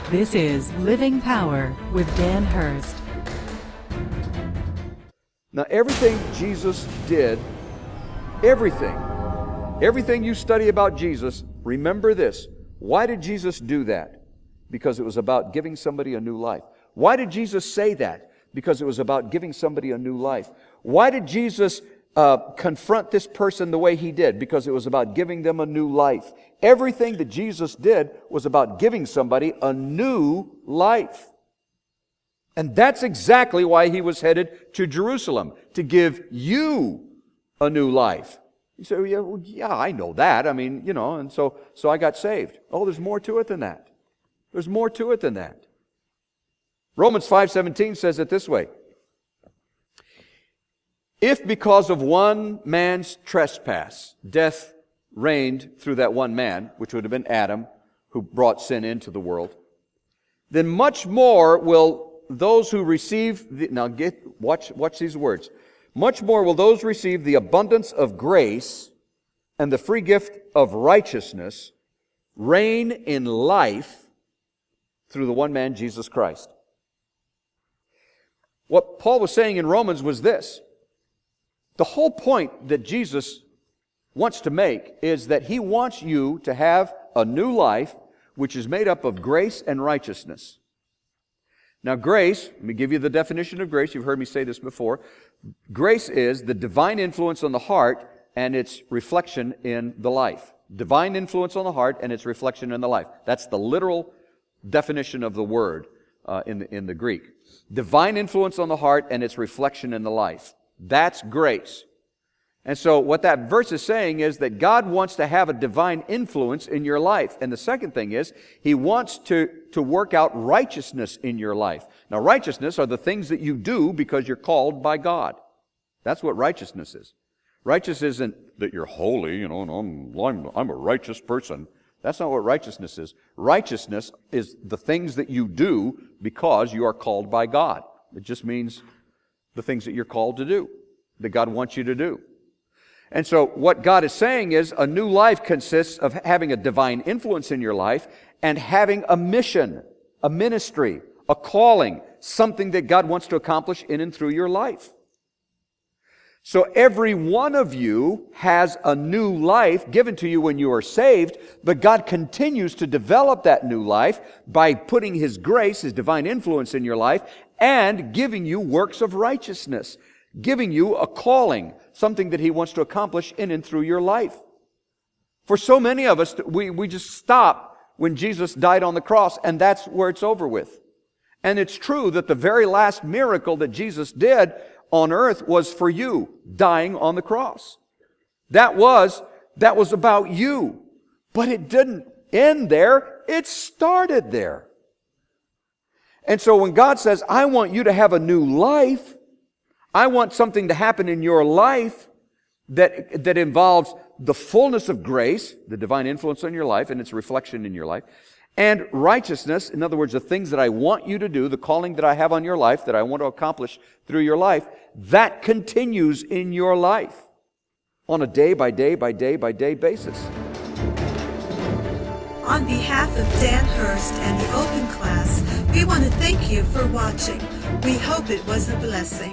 This is Living Power with Dan Hurst. Now, everything Jesus did, everything you study about Jesus, remember this. Why did Jesus do that? Because it was about giving somebody a new life. Why did Jesus say that? Because it was about giving somebody a new life. Why did Jesus confront this person the way He did? Because it was about giving them a new life. Everything that Jesus did was about giving somebody a new life. And that's exactly why He was headed to Jerusalem, to give you a new life. You say, yeah, I know that. I mean, and so I got saved. Oh, there's more to it than that. There's more to it than that. Romans 5:17 says it this way. If because of one man's trespass, death reigned through that one man, which would have been Adam, who brought sin into the world, then much more will those who receive, watch these words, much more will those receive the abundance of grace and the free gift of righteousness reign in life through the one man, Jesus Christ. What Paul was saying in Romans was this. The whole point that Jesus wants to make is that He wants you to have a new life which is made up of grace and righteousness. Now, grace, let me give you the definition of grace. You've heard me say this before. Grace is the divine influence on the heart and its reflection in the life. Divine influence on the heart and its reflection in the life. That's the literal definition of the word in the Greek. Divine influence on the heart and its reflection in the life. That's grace. And so what that verse is saying is that God wants to have a divine influence in your life. And the second thing is, He wants to work out righteousness in your life. Now, righteousness are the things that you do because you're called by God. That's what righteousness is. Righteous isn't that you're holy, and I'm a righteous person. That's not what righteousness is. Righteousness is the things that you do because you are called by God. It just means the things that you're called to do, that God wants you to do. And so what God is saying is a new life consists of having a divine influence in your life and having a mission, a ministry, a calling, something that God wants to accomplish in and through your life. So every one of you has a new life given to you when you are saved, but God continues to develop that new life by putting His grace, His divine influence in your life, and giving you works of righteousness, giving you a calling, something that He wants to accomplish in and through your life. For so many of us, we just stop when Jesus died on the cross, and that's where it's over with. And it's true that the very last miracle that Jesus did on earth was for you, dying on the cross. That was about you. But it didn't end there. It started there. And so when God says, I want you to have a new life, I want something to happen in your life that involves the fullness of grace, the divine influence on your life and its reflection in your life, and righteousness, in other words, the things that I want you to do, the calling that I have on your life, that I want to accomplish through your life, that continues in your life on a day by day by day by day basis. On behalf of Dan Hurst and the Open Class, we want to thank you for watching. We hope it was a blessing.